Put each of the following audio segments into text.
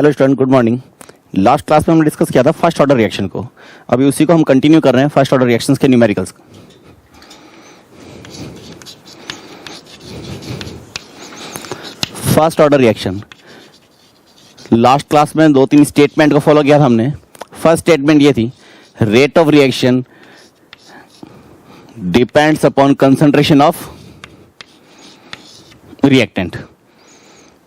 Hello student, good morning. Last class में हमने discuss किया था फर्स्ट ऑर्डर रिएक्शन को। अभी उसी को हम कंटिन्यू कर रहे हैं, फर्स्ट ऑर्डर रिएक्शंस के numericals. First order reaction, last class में 2-3 स्टेटमेंट को फॉलो किया था हमने। फर्स्ट स्टेटमेंट ये थी, rate of reaction depends upon concentration of reactant.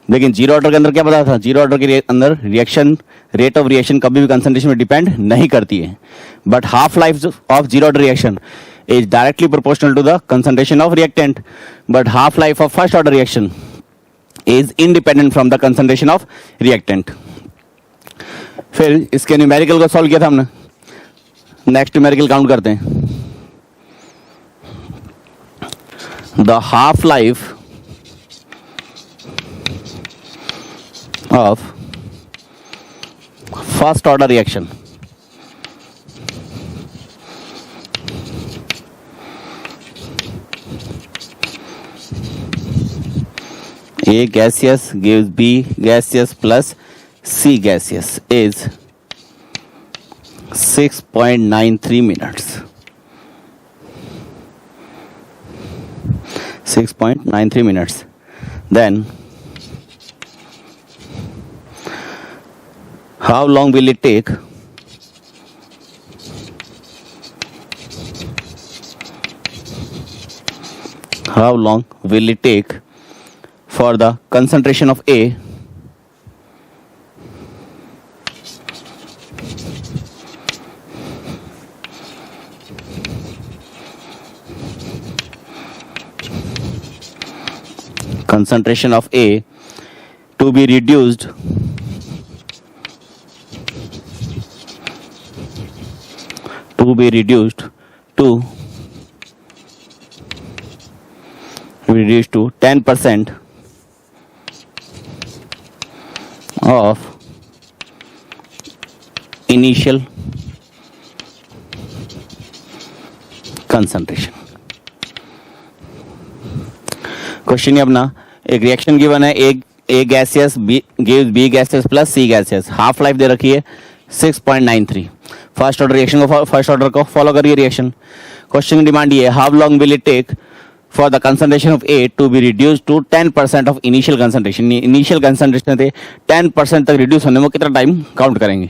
लेकिन जीरो ऑर्डर के अंदर क्या बताया था? जीरो ऑर्डर के अंदर रिएक्शन, रेट ऑफ रिएक्शन कभी भी कंसंट्रेशन में डिपेंड नहीं करती है, but half life of zero order reaction is directly proportional to the concentration of reactant, but half life of first order reaction is independent from the concentration of reactant. फिर इसके numerical को solve किया था हमने। Next numerical count करते हैं। The half life of first order reaction A gaseous gives B gaseous plus C gaseous is 6.93 minutes. 6.93 minutes. Then how long will it take for the concentration of A to be reduced to 10% of initial concentration। Question अपना, एक reaction given है, A gaseous gives B gaseous plus C gaseous, half life दे रखी है 6.93। First order reaction को, first order को follow करिए reaction. Question की डिमांड ये है, how long will it take for the concentration of A to be reduce to 10% of initial concentration. Initial concentration थे 10% तक रिड्यूस होने में कितना टाइम काउंट करेंगे।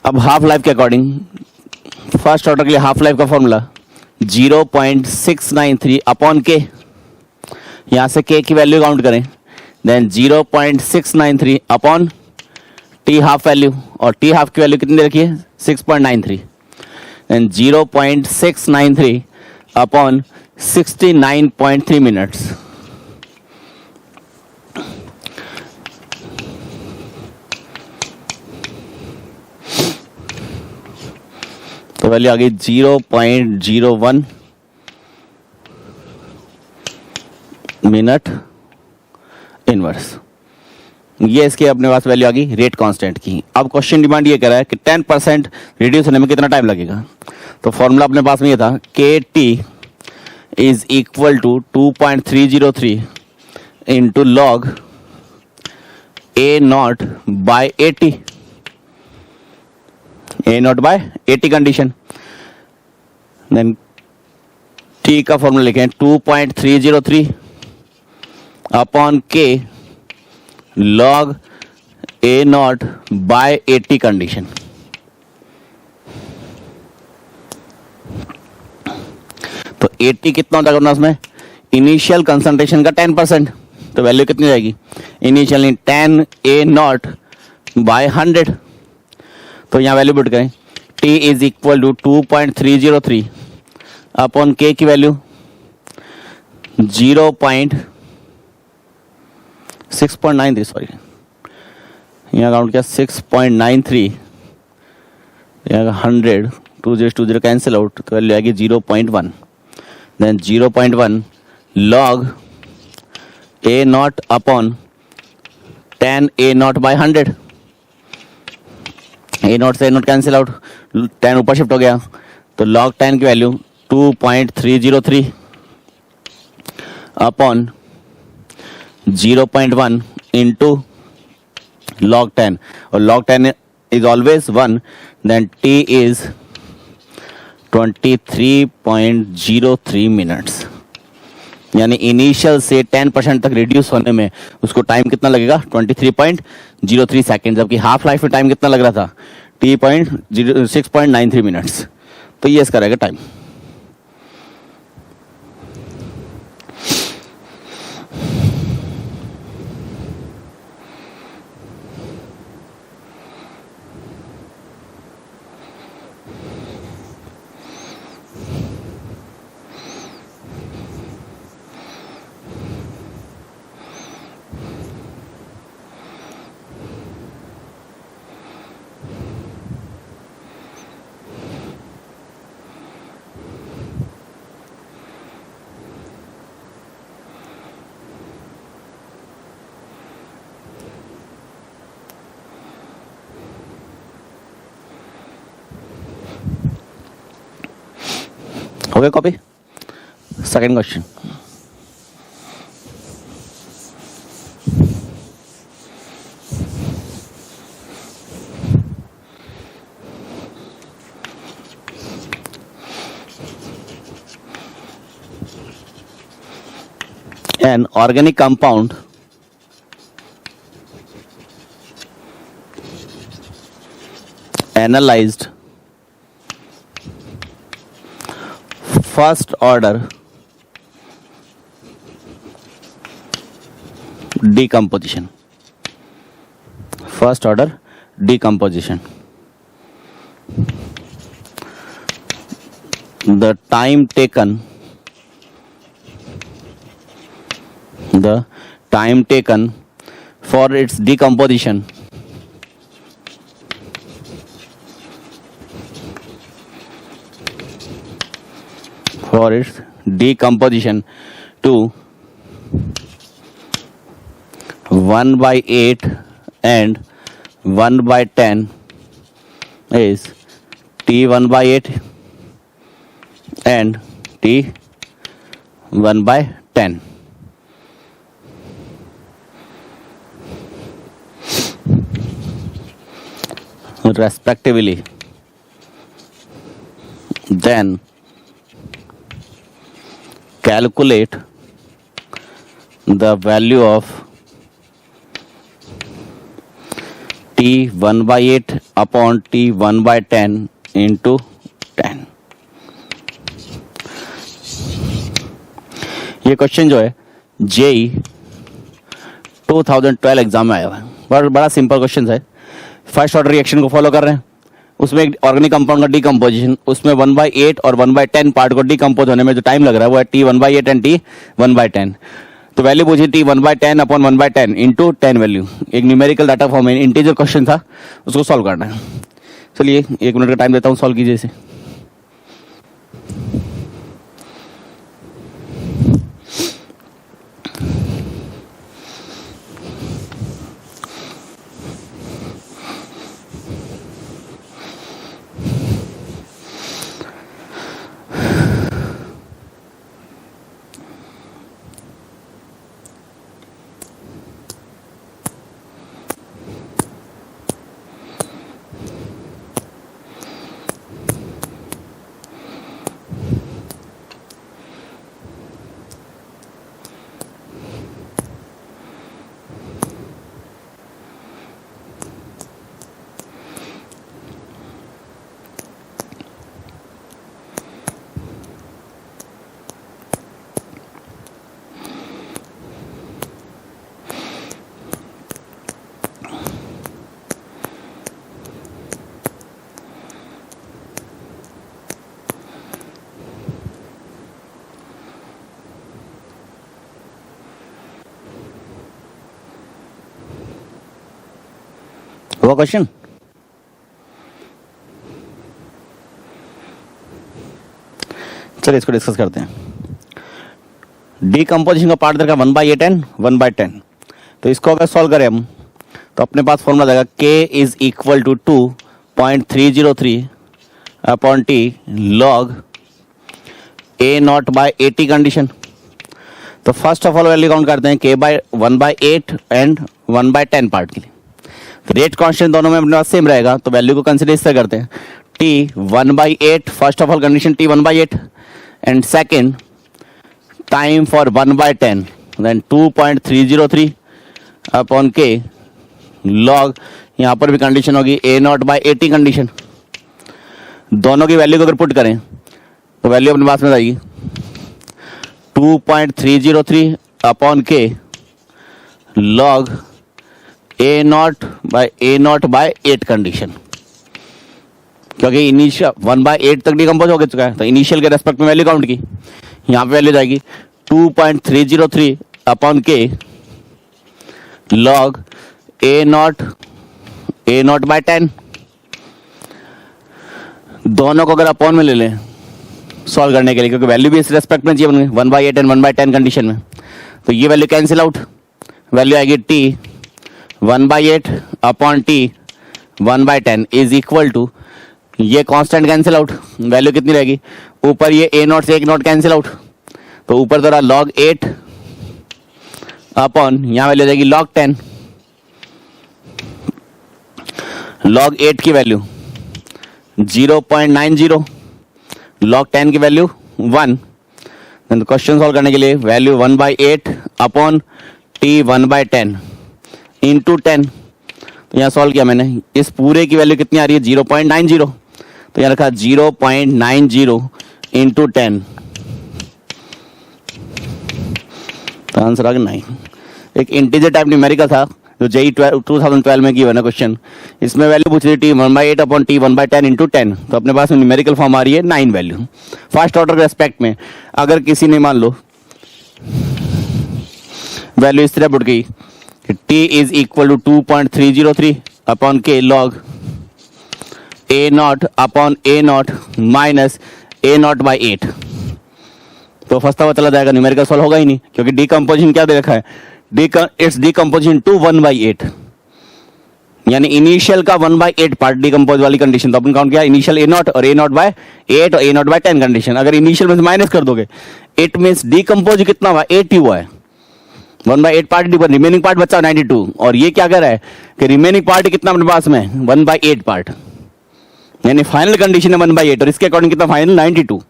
अब हाफ लाइफ के अकॉर्डिंग फर्स्ट ऑर्डर के लिए हाफ लाइफ का फॉर्मूला 0.693 अपॉन के, यहां से के की वैल्यू काउंट करें, then 0.693 upon T half value, और टी हाफ की वैल्यू कितनी दे रखी है 6.93, देन 0.693 अपॉन 69.3 मिनट्स। तो वैल्यू आ गई 0.01 मिनट इनवर्स। ये इसके अपने पास वैल्यू आ गई रेट कांस्टेंट की। अब क्वेश्चन डिमांड ये कह रहा है कि 10% रिड्यूस होने में कितना टाइम लगेगा। तो फॉर्मूला अपने पास में ये था, K T is equal to 2.303 into log A naught by 80, A naught by 80 condition. Then T का फॉर्मूला लिखें 2.303 upon K log A naught by 80 condition. तो 80 कितना होता है उसमें, इनिशियल कंसंट्रेशन का 10%, तो वैल्यू कितनी जाएगी, इनिशियल 10 ए नॉट बाय 100। तो यहाँ वैल्यू पुट करें, T is equal to 2.303 upon K की वैल्यू 6.93, सॉरी यहाँ काउंट किया 6.93, यहाँ 100 2 कैंसिल आउट, तो वैल्यू आएगी 0.1, then 0.1 log A naught upon 10 A naught by 100, A naught से ए नॉट कैंसिल आउट, 10 ऊपर शिफ्ट हो गया, तो लॉग 10 की वैल्यू 2.303 अपॉन 0.1 इंटू log 10 और log 10 is always 1, then t is 23.03 minutes, यानी इनिशियल से 10% तक रिड्यूस होने में उसको टाइम कितना लगेगा 23.03 सेकेंड, जबकि हाफ लाइफ में टाइम कितना लग रहा था t.6.93 मिनट्स। तो ये इसका रहेगा टाइम। हो गया copy? Second question, an organic compound analyzed first order decomposition. First order decomposition. The time taken for its decomposition to 1/8 and 1/10 is t1/8 and t1/10. respectively. Then calculate the value of t1/8 upon t1/10 into 10. ये question जो है JEE 2012 exam में आया हुआ है। बड़ा simple question है। First order reaction को फॉलो कर रहे हैं, उसमें एक ऑर्गेनिक कंपाउंड का डीकम्पोजिशन, उसमें 1/8 और 1/10 पार्ट को डीकम्पोज होने में जो टाइम लग रहा है वो है t1/8 एंड t1/10। तो वैल्यू पूछी t1/10 अपॉन 1/10 इंटू 10 वैल्यू। एक न्यूमेरिकल डाटा फॉर्म में इंटीजर क्वेश्चन था, उसको सॉल्व करना है। चलिए 1 मिनट का टाइम देता हूँ, सॉल्व कीजिए इसे। हुआ क्वेश्चन? चलिए इसको डिस्कस करते हैं। डीकम्पोजिशन का पार्ट देखा 1/8 एंड 1/10। तो इसको अगर सॉल्व करें हम तो अपने पास फॉर्मूला देगा k is equal to 2.303 upon T log A0/80 condition. तो first of all value count करते हैं k/1/8 एंड 1/10 पार्ट के लिए। रेट कांस्टेंट दोनों में अपने पास सेम रहेगा, तो वैल्यू को कंसिडर इस तरह करते हैं, T 1/8, first of all condition T 1/8, and second time for 1/10, then 2.303 upon K log, यहाँ पर भी कंडीशन होगी A0/80 कंडीशन। दोनों की वैल्यू को अगर पुट करें तो वैल्यू अपने पास में आएगी 2.303 upon K log A0/8 condition, क्योंकि इनिशियल 1/8 तक डिकम्पोज हो चुका है, तो इनिशियल के रेस्पेक्ट में वैल्यू काउंट की, यहाँ पे वैल्यू जाएगी 2.303 अपॉन के लॉग A0/10। दोनों को अगर अपॉन में ले लें सॉल्व करने के लिए, क्योंकि वैल्यू भी इस रेस्पेक्ट में चाहिए 1/8 एंड 1/10 कंडीशन में, तो ये वैल्यू कैंसिल आउट, वैल्यू आएगी T 1/8 upon T 1/10 is equal to, ये कांस्टेंट कैंसिल आउट, वैल्यू कितनी रहेगी, ऊपर ये A0 से एक नोट कैंसिल आउट, तो ऊपर तो रहा log 8 अपॉन, यहाँ वैल्यू रहेगी log 10, log 8 की वैल्यू 0.90, log 10 की वैल्यू 1। तो क्वेश्चन सॉल्व करने के लिए वैल्यू 1/8 अपॉन टी 1/10 इंटू 10, तो यहाँ सॉल्व किया मैंने, इस पूरे की वैल्यू कितनी आ रही है 0.90, तो यहाँ रखा 0.90 इंटू 10, तो आंसर आ गया 9। एक इंटीजर टाइप न्यूमेरिकल था जो JEE 2012 में गिवन है क्वेश्चन, इसमें वैल्यू पूछ रही थी 1/8 अपॉन टी 1/10 इंटू 10, तो अपने पास में न्यूमेरिकल फॉर्म आ रही है 9 वैल्यू। फर्स्ट ऑर्डर के रेस्पेक्ट में अगर किसी ने मान लो वैल्यू इस तरह पुट की, T is equal to 2.303 upon K log A0 upon A0 minus A0/8, तो फंसता हुआ चला जाएगा, न्यूमेरिकल सॉल्व होगा ही नहीं, क्योंकि डीकम्पोजिशन क्या दे रखा है, इट्स डीकम्पोजिशन टू 1/8, यानी इनिशियल का 1/8 पार्ट डीकम्पोज वाली कंडीशन, तो अपन काउंट किया इनिशियल A0 और A0/8 और A0/10 कंडीशन, अगर इनिशियल में से माइनस कर दोगे इट मींस डीकम्पोज कितना हुआ 8 ही हुआ है, 1/8 पार्ट, रिमेनिंग पार्ट बचा 92, और ये क्या कह रहा है कि रिमेनिंग पार्ट कितना अपने पास में 1/8 पार्ट, यानी फाइनल कंडीशन है 1/8 और इसके अकॉर्डिंग कितना फाइनल 92,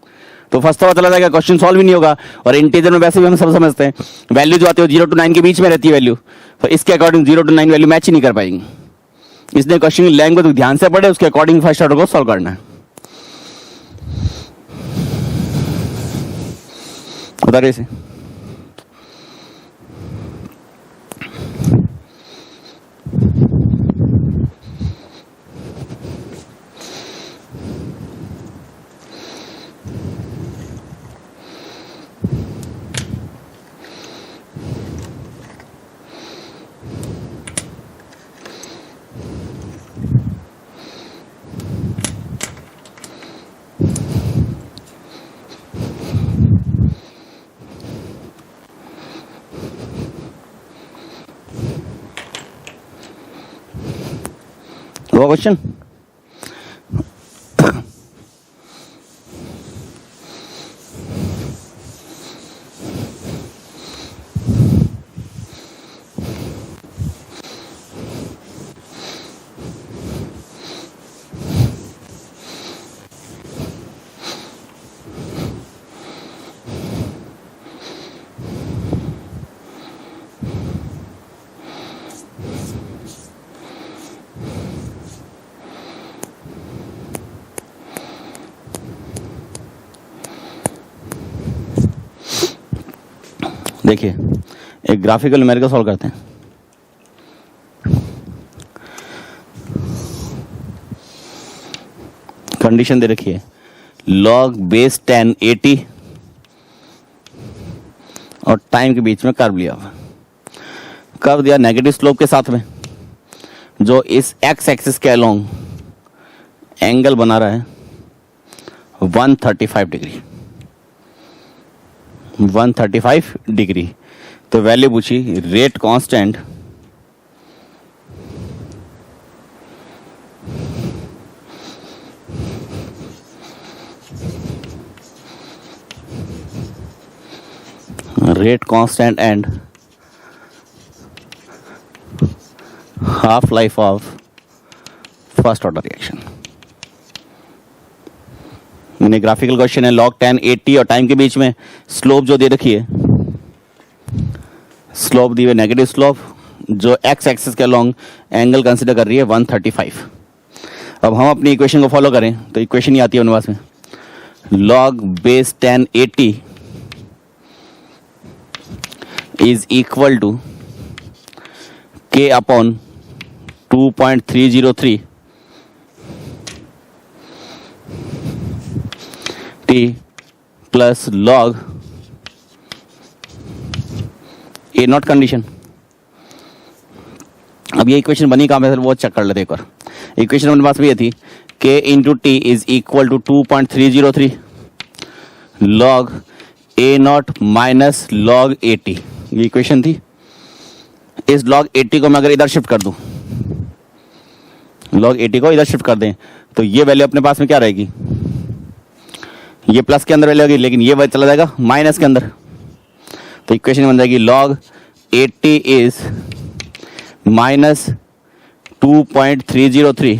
तो फर्स्ट हुआ चला जाएगा, क्वेश्चन सॉल्व ही नहीं होगा। और इंटीजर में वैसे भी हम सब समझते हैं वैल्यू जो आती है 0 to 9 के बीच में रहती है वैल्यू, तो इसके अकॉर्डिंग 0 to 9 वैल्यू मैच ही नहीं कर पाएंगे, इसलिए क्वेश्चन की लैंग्वेज ध्यान से पढ़े, उसके अकॉर्डिंग फर्स्ट ऑर्डर को सॉल्व करना है। बता कैसे वो क्वेश्चन देखिए, एक ग्राफिकल न्यूमेरिकल सॉल्व करते हैं। कंडीशन दे रखी है log बेस 10 80 और टाइम के बीच में कर्व लिया हुआ, कर्व दिया नेगेटिव स्लोप के साथ में, जो इस एक्स एक्सिस के अलोंग एंगल बना रहा है 135 डिग्री, 135 डिग्री। तो वैल्यू पूछी rate constant and half life of first order reaction. मैंने ग्राफिकल क्वेश्चन है, log 10 80 और टाइम के बीच में स्लोप जो दे रखी है, स्लोप दी हुई नेगेटिव स्लोप जो एक्स एक्सिस के अलोंग एंगल कंसिडर कर रही है 135। अब हम अपनी इक्वेशन को फॉलो करें तो इक्वेशन ही आती है अपने पास में, log base 10 80 is equal to k upon 2.303 t plus log A naught condition. अब ये इक्वेशन बनी कहाँ पे सर, वो चेक कर लेते एक बार। इक्वेशन हमारे पास में ये थी k into T is equal to 2.303 log A naught minus log 80, ये इक्वेशन थी। इस log 80 को मैं अगर इधर शिफ्ट कर दूं, log 80 को इधर शिफ्ट कर दें तो ये वैल्यू अपने पास में क्या रहेगी, ये प्लस के अंदर वैल्यू होगी, लेकिन ये वैल्यू चला जाएगा माइनस के अंदर। तो इक्वेशन बन जाएगी log 80 is minus 2.303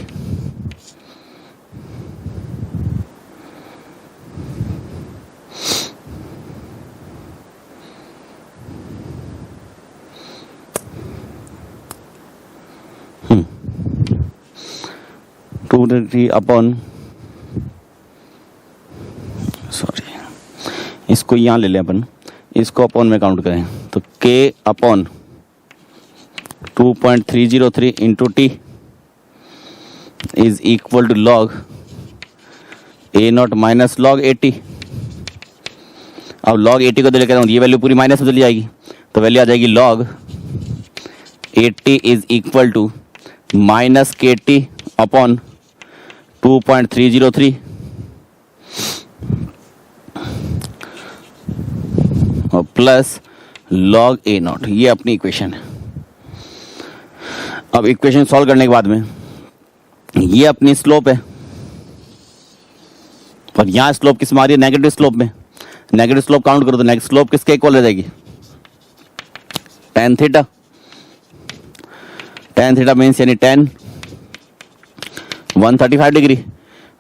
2.3 upon, sorry इसको यहाँ ले लें अपन, इसको अपॉन में काउंट करें तो k upon 2.303 into T is equal to log A naught minus log 80। अब log 80 को तो लेकर ये वैल्यू पूरी माइनस में चली जाएगी, तो वैल्यू आ जाएगी log 80 is equal to minus KT upon 2.303 और प्लस log ए नॉट। ये अपनी इक्वेशन है। अब इक्वेशन सॉल्व करने के बाद में ये अपनी स्लोप है और यहाँ स्लोप किस में आ रही है, नेगेटिव स्लोप में। नेगेटिव स्लोप काउंट करो तो नेगेटिव स्लोप किसके इक्वल हो जाएगी, tan theta. tan theta means यानी tan 135 डिग्री,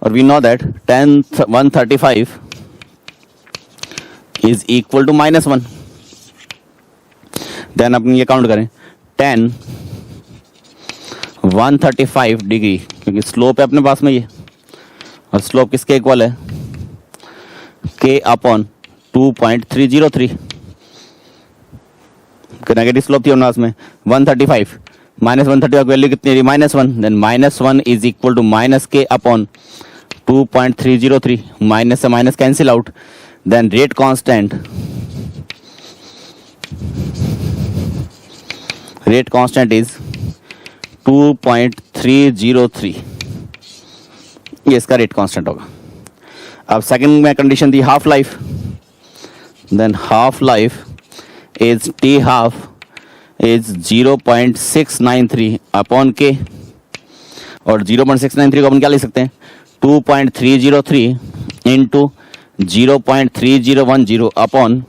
और we know that tan 135 is equal to -1। Then अपन ये काउंट करें tan 135 डिग्री, क्योंकि स्लोप है अपने पास में ये, और स्लोप किसके इक्वल है, k अपॉन 2.303। नेगेटिव स्लोप थी अपने पास में 135, माइनस 135 की वैल्यू कितनी है, -1। Then -1 is equal to minus k upon 2.303, minus से minus cancel out. Then rate constant, rate constant is 2.303, ये इसका रेट कांस्टेंट होगा। अब सेकंड में कंडीशन थी half life, than half life is T half is 0.693 upon के, और 0.693 को अपन क्या लिख सकते हैं, 2.303 इंटू 0.3010 अपॉन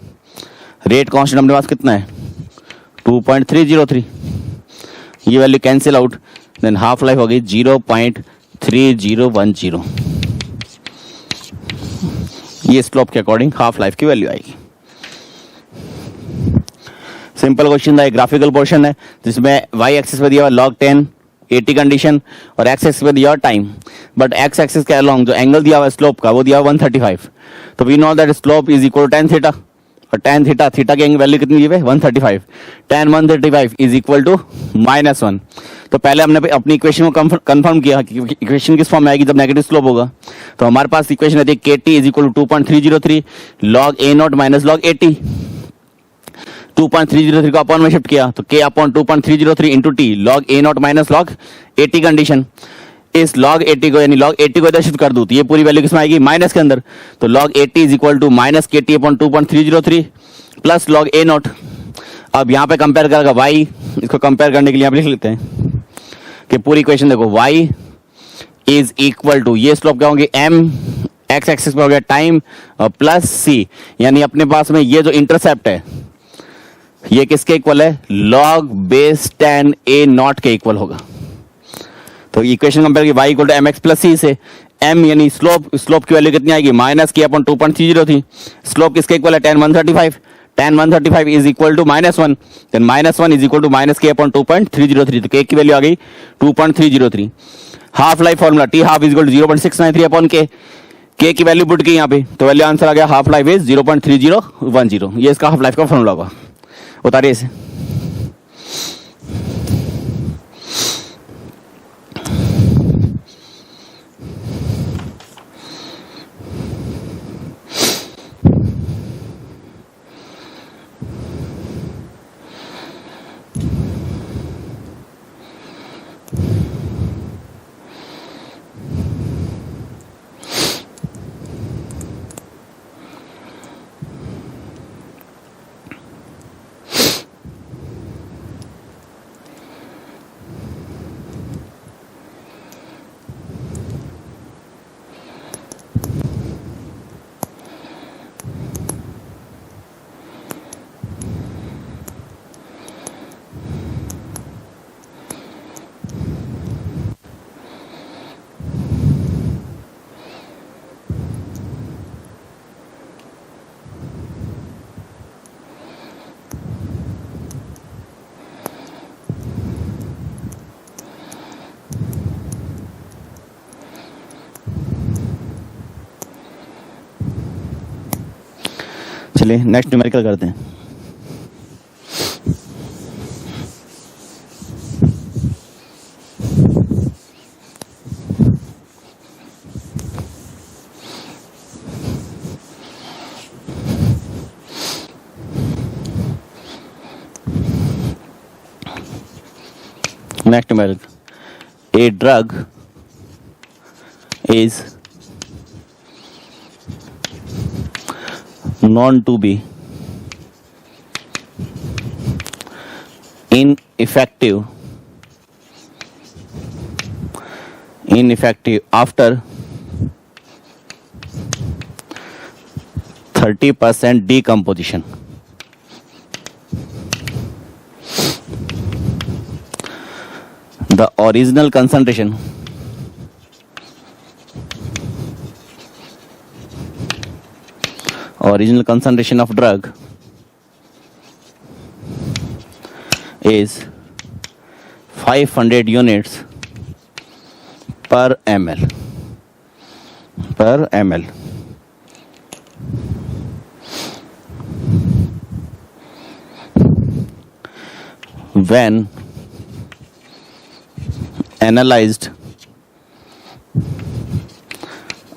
रेट कांस्टेंट अपने पास कितना है 2.303, ये value cancel out. Than half life हो गई 0.3010, ये स्लोप के अकॉर्डिंग हाफ लाइफ की वैल्यू आएगी। सिंपल क्वेश्चन था, ग्राफिकल पोर्शन है जिसमें y एक्सिस पे दिया हुआ log 10 80 कंडीशन और x एक्सिस पे दिया हुआ टाइम, बट x एक्सिस के अलोंग जो एंगल दिया हुआ स्लोप का वो दिया हुआ 135। तो we know that slope is equal to tan theta, और tan थीटा, थीटा की वैल्यू कितनी दी है 135, tan 135 इज इक्वल टू -1। तो पहले हमने अपनी इक्वेशन को कंफर्म किया कि इक्वेशन किस फॉर्म में आएगी जब नेगेटिव स्लोप होगा। तो हमारे पास इक्वेशन रहती है KT is equal to 2.303 log A naught minus log 80। 2.303 को अपॉन में शिफ्ट किया तो k upon 2.303 into T log A naught minus log 80 condition. इस log 80 को यानी log 80 को इधर शिफ्ट कर दूं तो ये पूरी वैल्यू किसमें आएगी, माइनस के अंदर। तो log 80 is equal to minus KT upon 2.303 plus log A naught. अब यहाँ पे कंपेयर करेगा y, इसको कंपेयर करने के लिए आप लिख लेते हैं कि पूरी इक्वेशन देखो, y इज इक्वल टू, ये स्लोप क्या होंगे m, x एक्सिस पे हो गया टाइम और प्लस c, यानी अपने पास में ये जो इंटरसेप्ट है ये किसके इक्वल है? Log base tan a naught के इक्वल होगा। तो इक्वेशन कंपेयर की y equal to M X plus C से m यानी स्लोप की वैल्यू कितनी आएगी? माइनस की अपॉन 2.30 थी। स्लोप किसके इक्वल है? tan 135। tan 135 is equal to -1, then -1 is equal to minus K upon 2.303। तो k की वैल्यू आ गई 2.303। Half life formula T half is equal to 0.693 upon k की वैल्यू पुट की यहाँ पे, तो वैल्यू आंसर आ गया हाफ लाइफ इज 0.3010। ये इसका हाफ लाइफ का फॉर्मूला होगा। उतारिए इसे। चलिए नेक्स्ट न्यूमेरिकल करते हैं। Next numerical, a drug is known to be ineffective after 30% decomposition. The original concentration of drug is 500 units per ml. When analyzed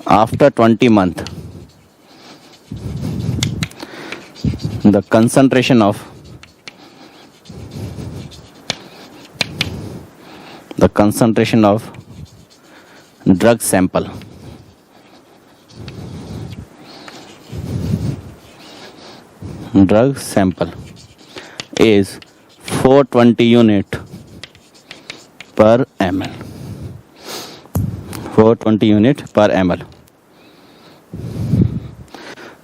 after 20 months, the concentration of drug sample is 420 unit per ml. 420 unit per ml.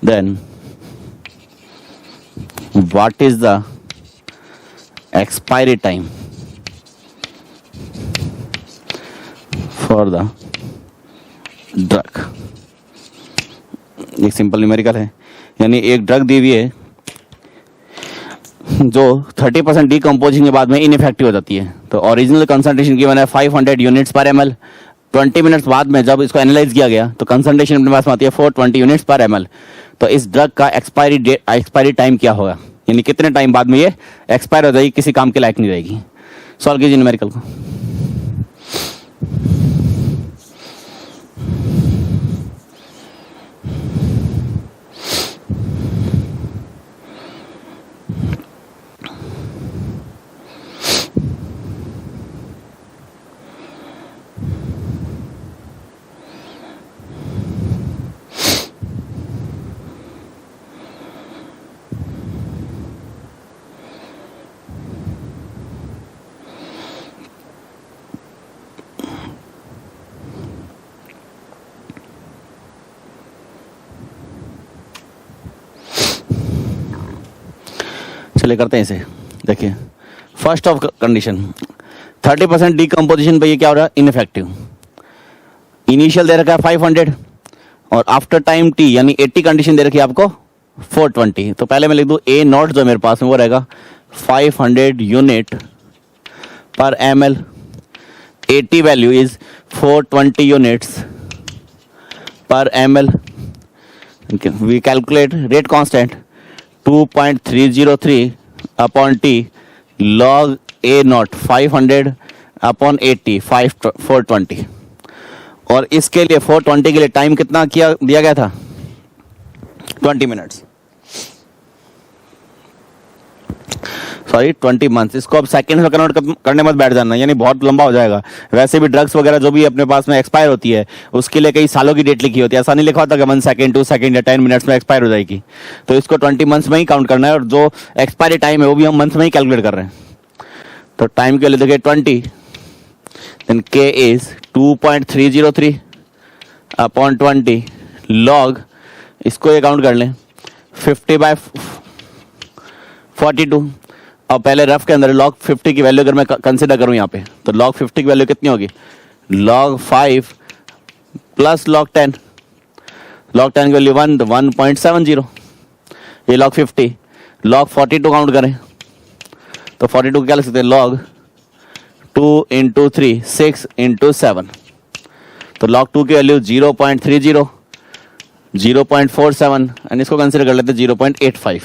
Then what is the expiry time for the drug? एक simple numerical है, यानी एक drug दी हुई है जो 30% decomposing के बाद में इनइफेक्टिव हो जाती है। तो ओरिजिनल कंसंट्रेशन गिवन है 500 यूनिट्स पर एमएल। 20 मिनट्स बाद में जब इसको एनालाइज किया गया तो कंसंट्रेशन अपने पास में आती है 420 यूनिट्स पर एमएल। तो इस ड्रग का एक्सपायरी टाइम क्या होगा, यानी कितने टाइम बाद में ये एक्सपायर हो जाएगी, किसी काम के लायक नहीं रहेगी। सॉल्व कीजिए न्यूमेरिकल को। चलिए करते हैं इसे। देखिए फर्स्ट ऑफ कंडीशन 30% डीकम्पोजिशन पे ये क्या हो रहा है, इनफेक्टिव। इनिशियल दे रखा है 500 और आफ्टर टाइम टी यानी 80 कंडीशन दे रखी है आपको 420। तो पहले मैं लिख दूं ए नॉट जो मेरे पास में वो रहेगा 500 यूनिट पर ml। 80 वैल्यू इज 420 यूनिट्स पर ml। We calculate rate constant 2.303 upon T log A naught 500 upon 80 420। और इसके लिए 420 के लिए टाइम कितना किया दिया गया था, 20 मिनट्स, सॉरी 20 मंथ्स। इसको अब सेकंड में कन्वर्ट करने मत बैठ जाना, यानी बहुत लंबा हो जाएगा। वैसे भी ड्रग्स वगैरह जो भी अपने पास में एक्सपायर होती है उसके लिए कई सालों की डेट लिखी होती है, ऐसा नहीं लिखा होता कि 1 सेकंड 2 सेकंड या 10 मिनट्स में एक्सपायर हो जाएगी। तो इसको 20 मंथ्स में ही काउंट करना है और जो एक्सपायरी टाइम है वो भी हम मंथ में ही कैलकुलेट कर रहे हैं। तो टाइम के लिए देखिए 20, देन के इज 2.303 अपॉन 20 लॉग, इसको ये काउंट कर लें 50/42। अब पहले रफ के अंदर लॉग 50 की वैल्यू अगर मैं कंसिडर करूं यहाँ पे, तो लॉग 50 की वैल्यू कितनी होगी, लॉग 5 प्लस लॉग 10। लॉग 10 की वैल्यू 1 तो 1.70, ये लॉग 50। लॉग 42 काउंट करें तो 42 क्या लिख सकते हैं, लॉग 2 इंटू 3 6 इंटू 7। तो लॉग 2 की वैल्यू 0.30 0.47 एंड इसको कंसिडर कर लेते हैं 0.85।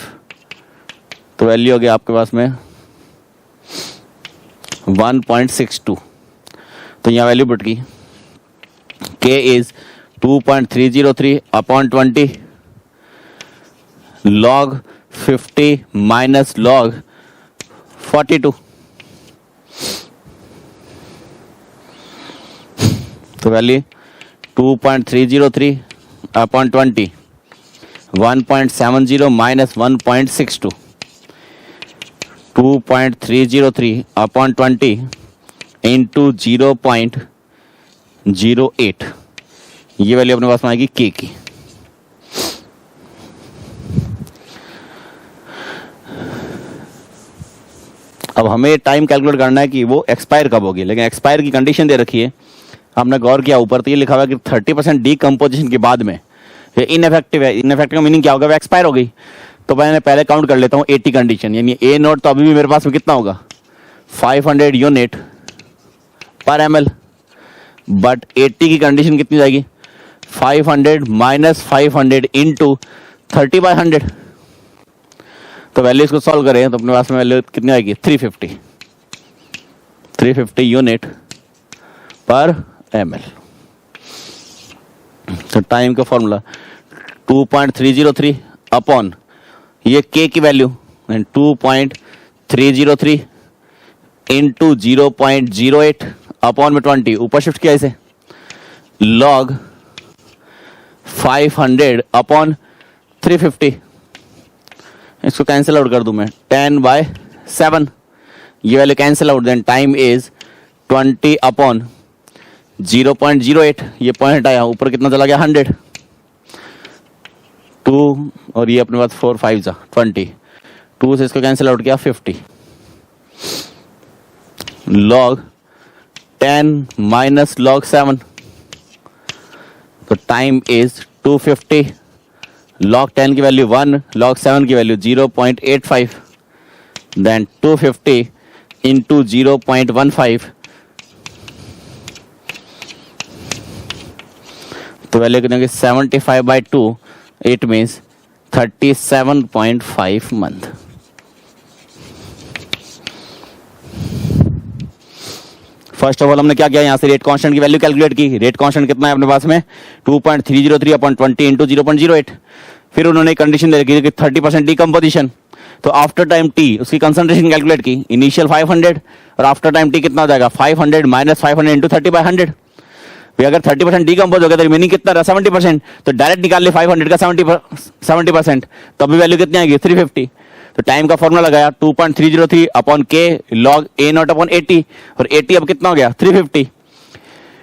तो वैल्यू हो गया आपके पास में 1.62। तो यहाँ वैल्यू पुट की के is 2.303 upon 20 log 50 minus log 42। तो value 2.303 upon 20 1.70 minus 1.62 2.303 upon 20 into 0.08। ये वैल्यू अपने पास में आएगी के की। अब हमें टाइम कैलकुलेट करना है कि वो एक्सपायर कब होगी, लेकिन एक्सपायर की कंडीशन दे रखी है। हमने गौर किया ऊपर तो ये लिखा हुआ है कि 30% डीकम्पोजिशन के बाद में ये इनएफेक्टिव है। इनएफेक्टिव का मीनिंग क्या होगा, वो एक्सपायर हो गई। तो मैंने पहले काउंट कर लेता हूँ 80 कंडीशन, यानी ए नोट तो अभी भी मेरे पास में कितना होगा 500 यूनिट पर ml, बट 80 की कंडीशन कितनी जाएगी 500 माइनस 500 इंटू 30/100। तो वैल्यू इसको सॉल्व करें तो अपने पास में वैल्यू कितनी आएगी 350 यूनिट पर ml। तो टाइम का फॉर्मूला 2.303 अपॉन ये k की वैल्यू 2.303 इंटू 0.08 अपॉन में 20 ऊपर शिफ्ट किया इसे लॉग 500 अपॉन 350। इसको कैंसिल आउट कर दूं मैं 10/7। ये value cancel out, then time is 20 upon 0.08। ये पॉइंट आया ऊपर कितना चला गया 100 2 और ये अपने पास 4 5 20 2 से इसको कैंसिल आउट किया 50 लॉग 10 माइनस लॉग 7। तो टाइम इज 250 लॉग 10 की वैल्यू 1 लॉग 7 की वैल्यू 0.85 देन 250 इंटू 0.15। तो वैल्यू कितनी होगी 75/2। It means 37.5 month. First of all हमने क्या किया, यहाँ से रेट कांस्टेंट की वैल्यू कैलकुलेट की। रेट कांस्टेंट कितना है अपने पास में 2.303 अपॉन 20 इंटू 0.08। फिर उन्होंने कंडीशन दे रखी कि 30% डीकम्पोजिशन। तो आफ्टर टाइम टी उसकी कंसंट्रेशन कैलकुलेट की, इनिशियल 500 और आफ्टर टाइम टी कितना हो जाएगा 500 माइनस 500 इंटू 30/100। अगर 30% डीकम्पोज हो गया तो रिमेनिंग कितना रहा 70%। तो डायरेक्ट निकाल ले 500 का 70%, तो अभी वैल्यू कितनी आएगी 350। तो टाइम का फॉर्मूला लगाया 2.303 upon K log A naught upon 80 और 80 अब कितना हो गया 350।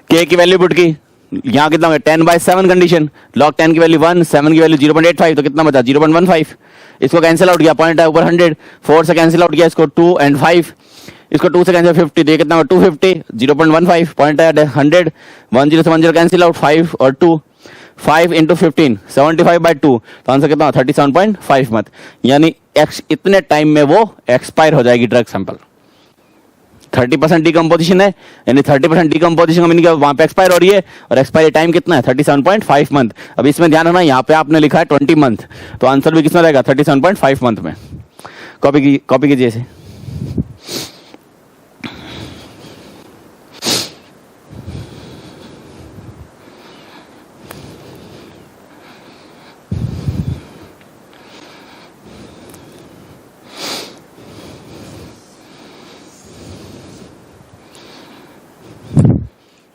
के की वैल्यू पुट की यहाँ कितना होगा 10/7 कंडीशन, log 10 की वैल्यू 1, 7 की वैल्यू 0.85, तो कितना बचा 0.15। इसको कैंसिल आउट किया, पॉइंट है ऊपर 100, 4 से कैंसिल आउट किया इसको 2 and 5, इसको 2 से कैंसिल 50, तो ये कितना होगा 250, 0.15 पॉइंट है 100, 10 से 10 कैंसिल आउट 5 और 2, 5 इंटू 15 75/2, तो आंसर कितना 37.5 मंथ, यानी इतने टाइम में वो एक्सपायर हो जाएगी ड्रग सैंपल। 30% डिकम्पोजिशन है, यानी 30% डिकम्पोजिशन का मीनिंग वहां पे एक्सपायर हो रही है, और एक्सपायरी टाइम कितना है 37.5 मंथ। अब इसमें ध्यान रखना, यहाँ पे आपने लिखा है 20 मंथ, तो आंसर भी किसमें रहेगा 37.5 मंथ में। कॉपी कीजिए इसे।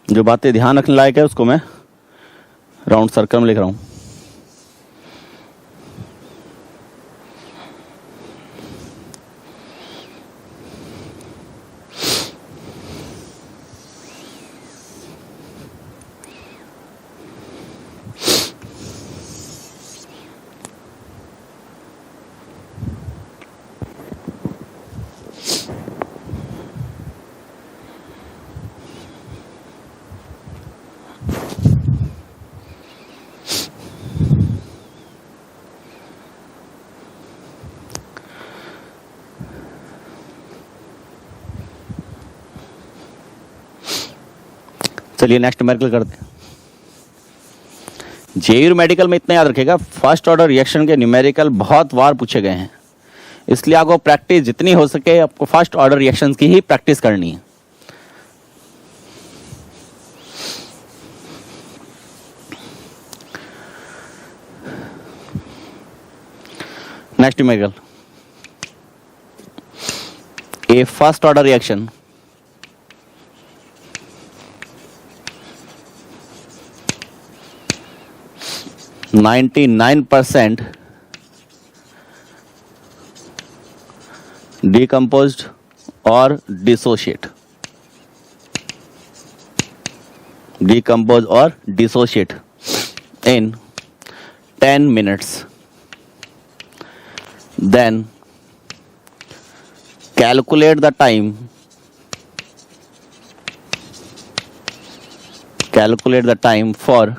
जो बातें ध्यान रखने लायक है उसको मैं राउंड सर्कल में लिख रहा हूं। चलिए नेक्स्ट न्यूमेरिकल करते हैं। जेईई मेडिकल में इतना याद रखेगा, फर्स्ट ऑर्डर रिएक्शन के न्यूमेरिकल बहुत बार पूछे गए हैं, इसलिए आपको प्रैक्टिस जितनी हो सके आपको फर्स्ट ऑर्डर रिएक्शंस की ही प्रैक्टिस करनी है। Next numerical, A first order reaction %99 decomposed or dissociate in 10 minutes. Then calculate the time for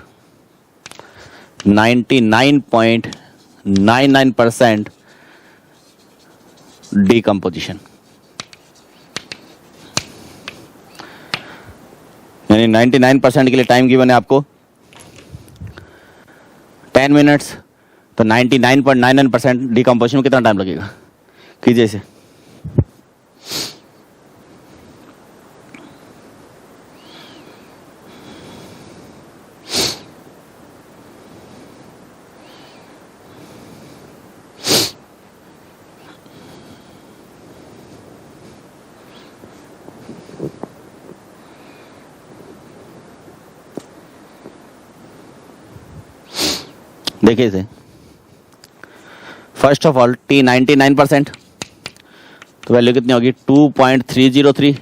99.99% decomposition, यानी 99% के लिए टाइम गिवन है आपको 10 मिनट्स, तो 99.99% डिकम्पोजिशन में कितना टाइम लगेगा, कीजिए इसे। देखिए इसे, फर्स्ट ऑफ ऑल टी 99%, तो वैल्यू कितनी होगी 2.303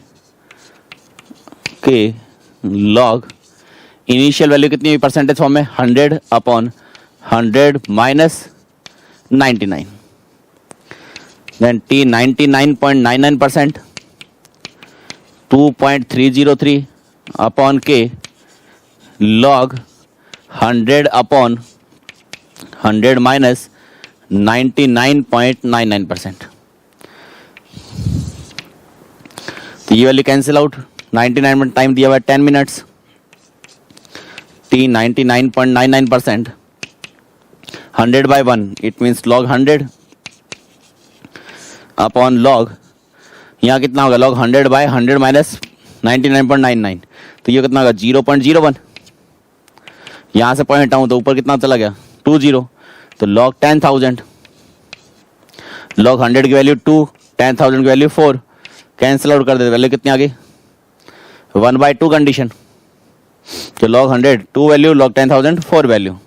के लॉग इनिशियल वैल्यू कितनी हुई परसेंटेज फॉर्म में 100/100 minus 99, then T 99.99% 2.303 upon K log 100/100 minus 99.99%, तो ये वैल्यू कैंसिल आउट। 99 टाइम दिया हुआ है 10 minutes, T 99.99% 100/1 it means log 100 upon log, यहाँ कितना होगा लॉग 100/100 माइनस 99.99, तो ये कितना होगा 0.01। यहाँ से पॉइंट हटाऊँ तो ऊपर कितना चला गया 20, तो लॉग 10,000, लॉग 100 की वैल्यू 2, 10,000 की वैल्यू 4, कैंसिल आउट कर देते, वैल्यू कितनी आ गई 1/2 कंडीशन, तो लॉग 100 2 वैल्यू, लॉग 10,000 4 वैल्यू,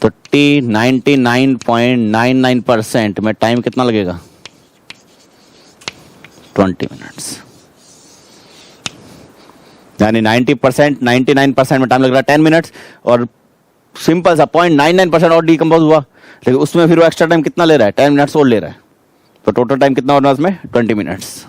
तो टी 99.99% में टाइम कितना लगेगा 20 मिनट्स। यानी 90%, 99% में टाइम लग रहा है 10 मिनट्स, और सिंपल सा 0.99% और डिकम्पोज हुआ, लेकिन उसमें फिर वो एक्स्ट्रा टाइम कितना ले रहा है, 10 मिनट्स और ले रहा है, तो टोटल टाइम कितना होना है उसमें, 20 मिनट्स।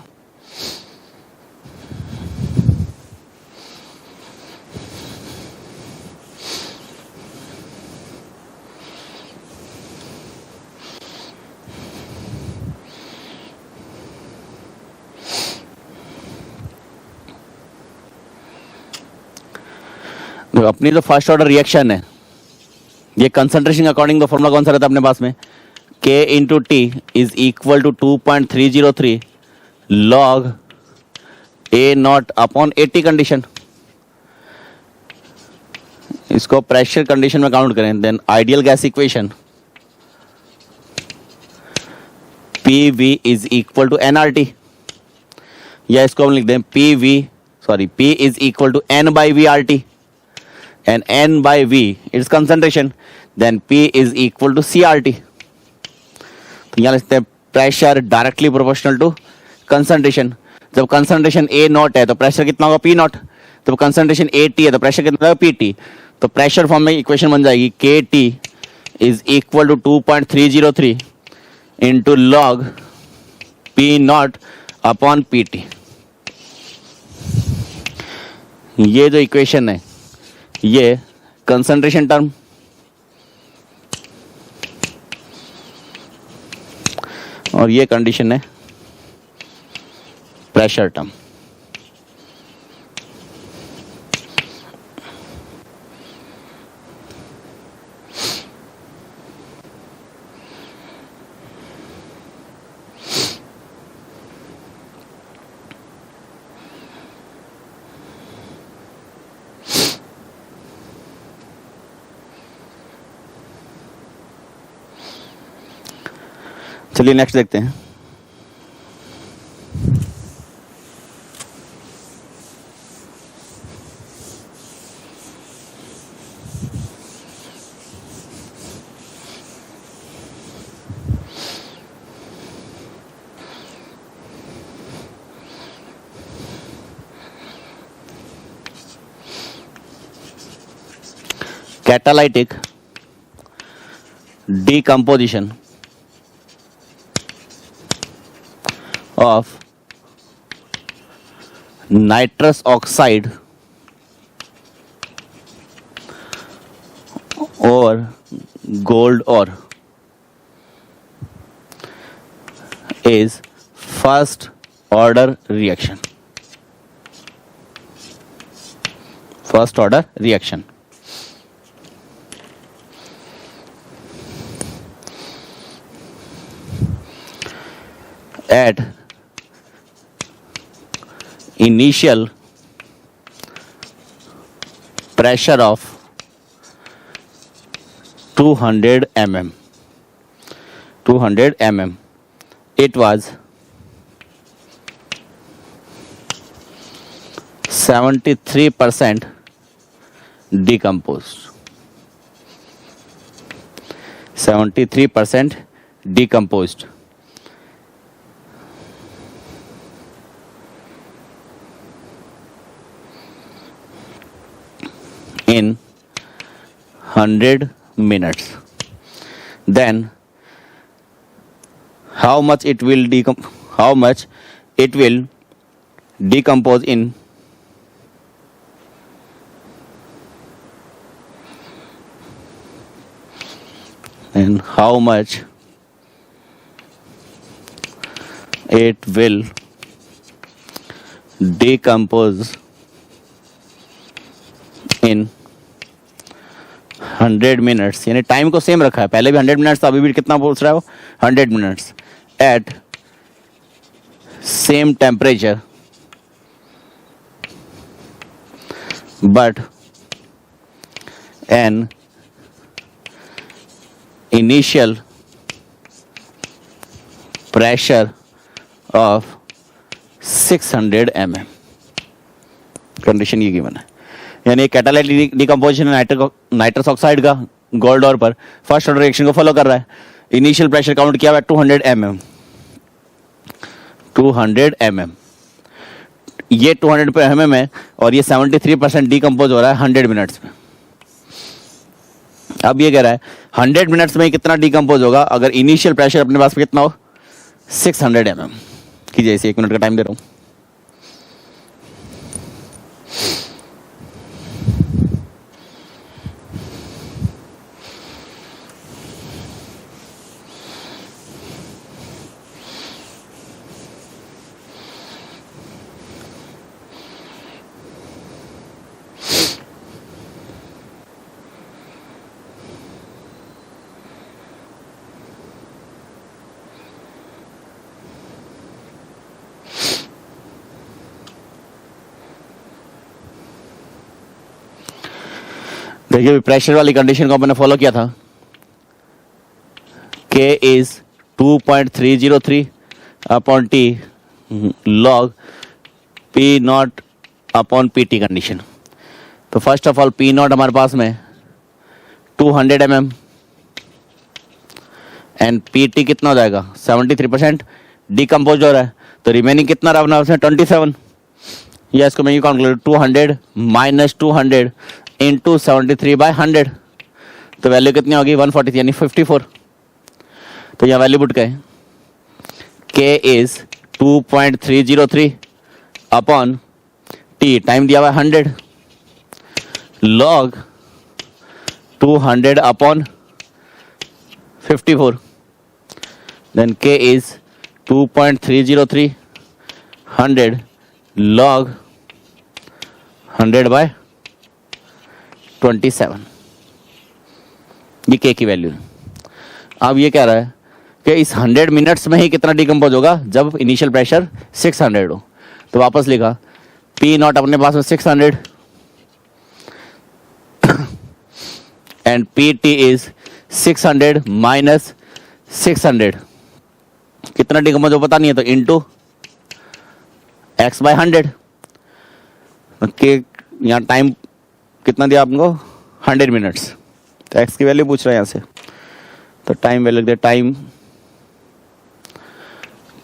तो अपनी जो फर्स्ट ऑर्डर रिएक्शन है, ये कंसंट्रेशन अकॉर्डिंग तो फॉर्मूला कौन सा रहता है अपने पास में, K into T is equal to 2.303 log A naught upon 80 condition. इसको प्रेशर कंडीशन में काउंट करें, then ideal gas equation PV is equal to nRT, या इसको हम लिख दें P is equal to N by VRT, and N by V its concentration, then P is equal to CRT। तो यहाँ लिखते हैं pressure directly proportional to concentration. जब कंसंट्रेशन A नॉट है तो प्रेशर कितना होगा P नॉट, तो कंसंट्रेशन AT है तो प्रेशर कितना होगा PT। तो प्रेशर फॉर्म में इक्वेशन बन जाएगी KT is equal to 2.303 into log P naught upon PT। ये जो इक्वेशन है ये कंसंट्रेशन टर्म, और ये कंडीशन है प्रेशर टर्म। चलिए नेक्स्ट देखते हैं। Catalytic decomposition of nitrous oxide or gold ore is first order reaction. First order reaction. At initial pressure of 200 mm, it was 73% decomposed. 73% decomposed. In 100 minutes. Then how much it will decompose in and how much it will decompose in 100 minutes, यानी time को same रखा है, पहले भी 100 minutes था, अभी भी कितना पूछ रहा है वो 100 minutes at same temperature but an initial pressure of 600 mm। Condition ये गिवन है, यानी कैटालाइटिक डिकम्पोजिशन नाइट्रस ऑक्साइड का गोल्ड ओर पर फर्स्ट ऑर्डर रिएक्शन को फॉलो कर रहा है। इनिशियल प्रेशर काउंट किया हुआ है 200 mm। ये 200 पे mm है और ये 73% डिकम्पोज हो रहा है 100 मिनट्स में। अब ये कह रहा है 100 मिनट्स में कितना डिकम्पोज होगा अगर इनिशियल प्रेशर अपने पास में कितना हो 600 mm कीजिए। इसे 1 मिनट का टाइम दे रहा हूँ। देखिए प्रेशर वाली कंडीशन को मैंने फॉलो किया था। K is 2.303 upon T log P naught upon PT condition. तो first of all P naught हमारे पास में 200 mm एंड PT कितना हो जाएगा 73% डिकम्पोज हो रहा है। तो रिमेनिंग कितना रहा अपना उसमें 27। या इसको मैं ये काउंट कर 200 माइनस 200 इंटू 73/100 तो वैल्यू कितनी होगी 140 यानी 54। तो यहाँ वैल्यू पुट करें K is 2.303 upon T time दिया हुआ 100 log 200 upon 54 then K is 2.303 100 log 100/27 ये K की वैल्यू है। अब ये कह रहा है कि इस 100 मिनट्स में ही कितना डिकम्पोज होगा जब इनिशियल प्रेशर 600 हो। तो वापस लिखा P नॉट अपने पास में 600 एंड PT इज 600 माइनस 600 कितना डिकम्पोज हो पता नहीं है तो इंटू x/100 के यहाँ टाइम कितना दिया आपको 100 मिनट्स। तो x की वैल्यू पूछ रहा है यहाँ से। तो टाइम वैल्यू दे time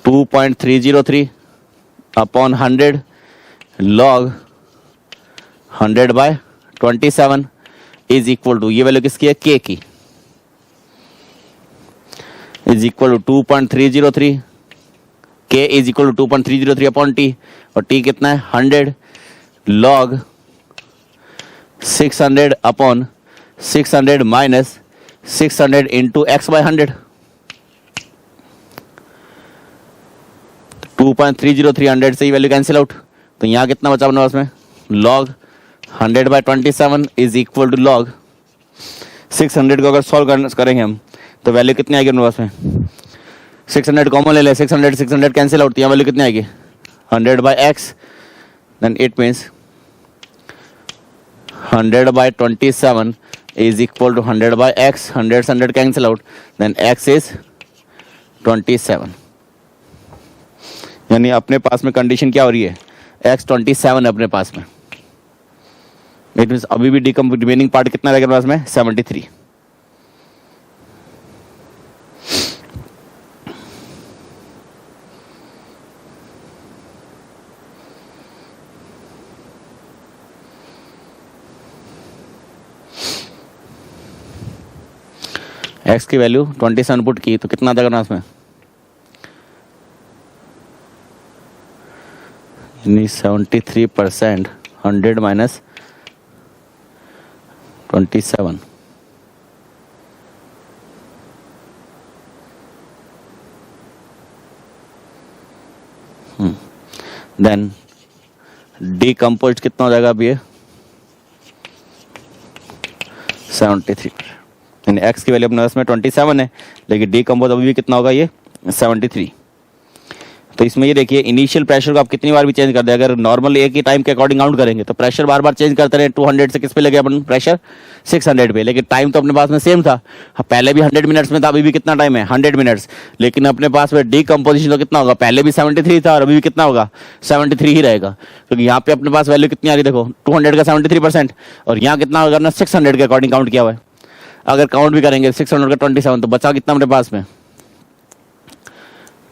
2.303 upon 100 log 100/27 is equal to ये वैल्यू किसकी है K की is equal to 2.303 K is equal to 2.303 upon T और T कितना है 100 log 600 upon 600 minus 600 into x/100 2.303 से ही वैल्यू कैंसिल आउट। तो यहाँ कितना बचा अपने पास में log 100/27 is equal to log 600 को अगर सॉल्व करेंगे हम तो वैल्यू कितनी आएगी अपने पास में 600 कॉमन ले ले 600 कैंसिल आउट। यहाँ वैल्यू कितनी आएगी 100/x then it means 100/27 is equal to 100/x 100 cancel out then x is 27 यानी अपने पास में कंडीशन क्या हो रही है x 27 है अपने पास में। इट मीन्स अभी भी रिमेनिंग पार्ट कितना रहेगा पास में 73। x की वैल्यू 27 पुट की तो कितना देगा ना उसमें यानी 73% 100 माइनस 27 देन डिकम्पोज कितना हो जाएगा अब ये 73 यानी x की वैल्यू अपने पास में 27 है लेकिन डिकम्पोज अभी भी कितना होगा ये 73। तो इसमें ये देखिए इनिशियल प्रेशर को आप कितनी बार भी चेंज कर दें अगर नॉर्मल एक ही टाइम के अकॉर्डिंग काउंट करेंगे तो प्रेशर बार बार चेंज करते रहे 200 से किस पे लगे अपन प्रेशर 600 पे लेकिन टाइम तो अपने पास में सेम था। पहले भी 100 मिनट्स में था अभी भी कितना टाइम है 100 मिनट्स लेकिन अपने पास में डिकम्पोजिशन तो कितना होगा पहले भी 73 था और अभी भी कितना होगा 73 ही रहेगा क्योंकि यहाँ पे अपने पास वैल्यू कितनी आ रही देखो 200 का 73% और यहाँ कितना होगा ना 600 के अकॉर्डिंग काउंट किया हुआ है। अगर काउंट भी करेंगे 600 का 27 तो बचा कितना अपने पास में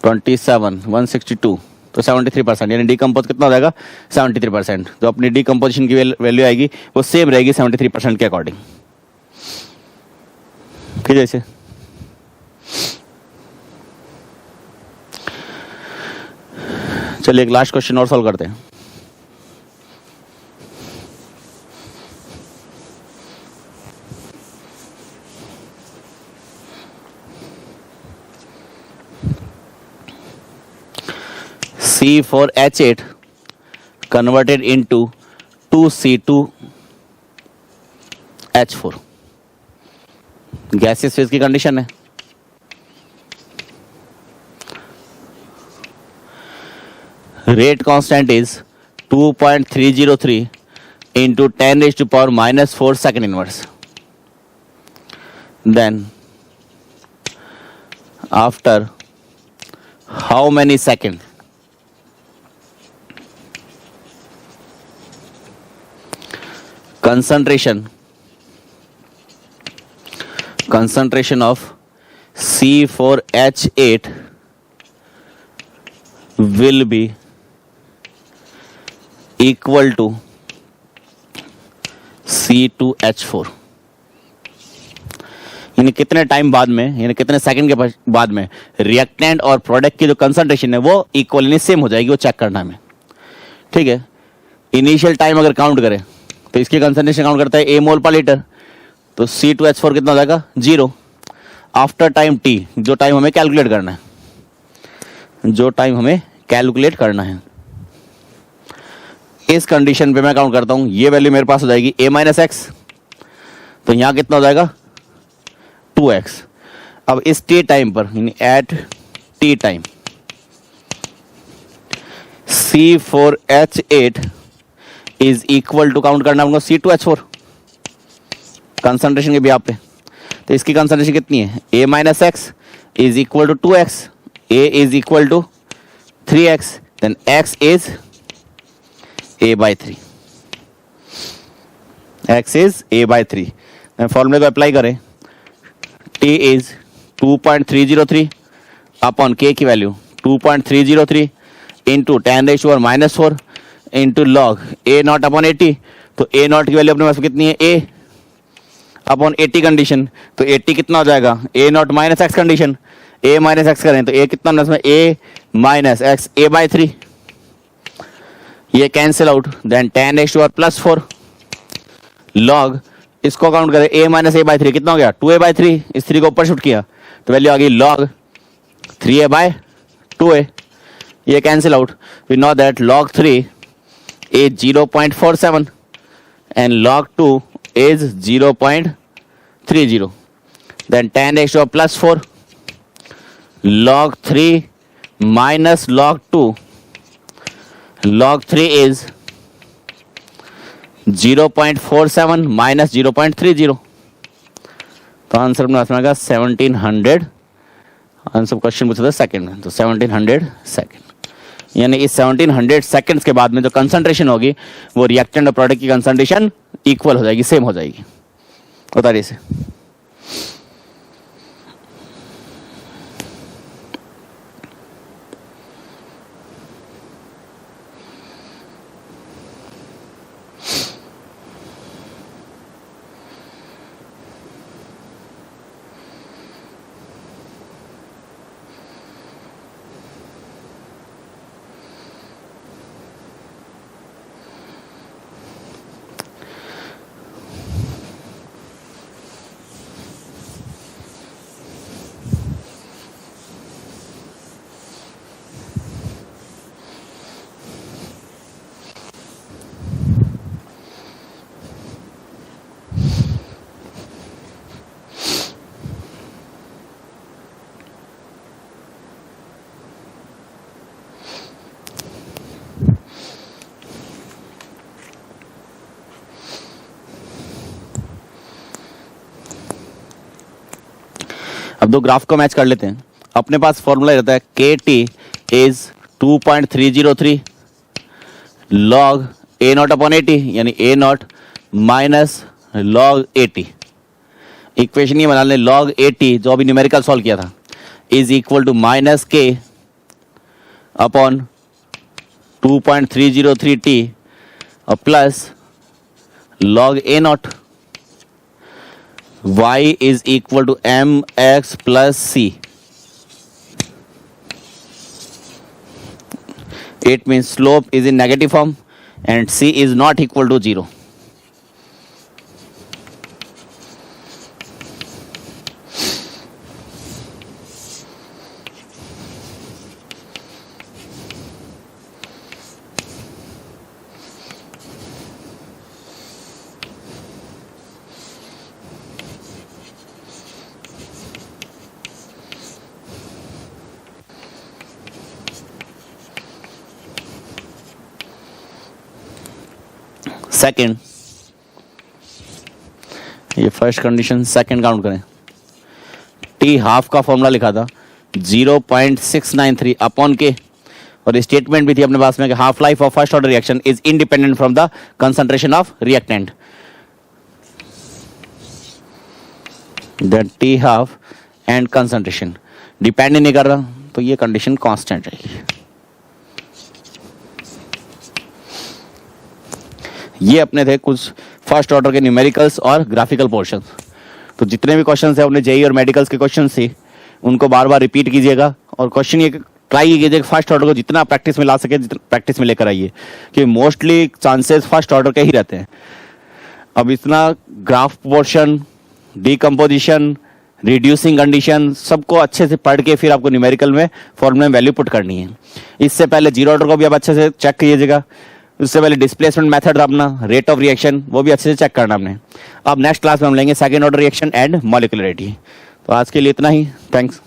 27 162 तो 73%, यानी डिकम्पोज कितना हो जाएगा 73%। जो अपनी डिकम्पोजिशन की वैल्यू आएगी वो सेम रहेगी 73% के अकॉर्डिंग। ठीक है। जैसे चलिए एक लास्ट क्वेश्चन और सॉल्व करते हैं। C4H8 converted into 2C2H4 gaseous phase की कंडीशन है। Rate constant is 2.303 into 10⁻⁻4 second inverse. Then after how many seconds concentration of C4H8 will be equal to C2H4, यानी कितने टाइम बाद में, यानी कितने सेकंड के बाद में रिएक्टेंट और प्रोडक्ट की जो कंसंट्रेशन है वो इक्वल यानी सेम हो जाएगी, वो चेक करना है हमें। ठीक है। इनिशियल टाइम अगर काउंट करें तो इसकी कंसंट्रेशन काउंट करता है A मोल पर लीटर, तो C2H4 कितना हो जाएगा 0। आफ्टर टाइम T, जो टाइम हमें कैलकुलेट करना है, इस कंडीशन पे मैं काउंट करता हूं, ये वैल्यू मेरे पास हो जाएगी A-X, तो यहां कितना हो जाएगा 2x। अब इस T टाइम पर यानी at T time C4H8 is equal to, count करना होगा C2H4 कंसंट्रेशन के भी आप पे, तो इसकी कंसंट्रेशन कितनी है A-X is equal to 2x, A is equal to 3x, then x is A/3, x is A/3। फॉर्मूले को अप्लाई करें, T इज 2.303 अपॉन K की value 2.303 into 10⁻⁻4 into log A0 upon 80, तो A0 की वैल्यू अपने पास कितनी है A अपॉन 80 कंडीशन, तो 80 कितना हो जाएगा A0 minus x condition, A minus x करें तो A कितना होना इसमें A माइनस एक्स A/3, ये कैंसिल आउट, देन 10⁻⁴ लॉग, इसको काउंट करें A माइनस A/3 कितना हो गया 2A/3, इस 3 को ऊपर शिफ्ट किया तो वैल्यू आ गई लॉग 3A/2A, ये cancel out. We know that log 3 is 0.47 and log 2 is 0.30, then 10⁻⁴ log 3 minus log 2, log 3 is 0.47 minus 0.30, तो आंसर अपने पास में आएगा 1700। आंसर क्वेश्चन पूछा था सेकंड में, तो 1700 सेकंड, यानी इस 1700 सेकंड्स के बाद में जो कंसंट्रेशन होगी वो रिएक्टेंट और प्रोडक्ट की कंसंट्रेशन इक्वल हो जाएगी, सेम हो जाएगी। बताइए इसे। अब दो ग्राफ को मैच कर लेते हैं। अपने पास फॉर्मूला रहता है KT is 2.303 log A0 upon 80, यानी A0 माइनस लॉग 80। इक्वेशन ये बना लें, लॉग 80 जो अभी न्यूमेरिकल सॉल्व किया था is equal to minus K upon 2.303 t और plus log a naught y is equal to mx plus c. It means slope is in negative form and c is not equal to 0. Second, ये first condition, second count करें. T half का formula लिखा था 0.693 upon के, और statement भी थी अपने पास में कि half life of first order reaction is independent from the concentration of reactant. That T half and concentration depend नहीं कर रहा, तो ये कंडीशन कांस्टेंट रहेगी. ये अपने थे कुछ फर्स्ट ऑर्डर के न्यूमेरिकल्स और ग्राफिकल पोर्शन. तो जितने भी क्वेश्चंस है अपने जेई और मेडिकल्स के क्वेश्चन थे, उनको बार बार रिपीट कीजिएगा और क्वेश्चन ये ट्राई कीजिएगा फर्स्ट ऑर्डर को जितना प्रैक्टिस में ला सके, जितना प्रैक्टिस में लेकर आइए, कि मोस्टली चांसेस फर्स्ट ऑर्डर के ही रहते हैं. अब इतना graph portion, decomposition, reducing condition सबको अच्छे से पढ़ के फिर आपको न्यूमेरिकल में फॉर्मूले में वैल्यू पुट करनी है. इससे पहले जीरो ऑर्डर को भी आप अच्छे से चेक कीजिएगा. उससे पहले डिस्प्लेसमेंट मेथड अपना रेट ऑफ रिएक्शन वो भी अच्छे से चेक करना हमने. अब नेक्स्ट क्लास में हम लेंगे second order reaction and molecularity. तो आज के लिए इतना ही. थैंक्स.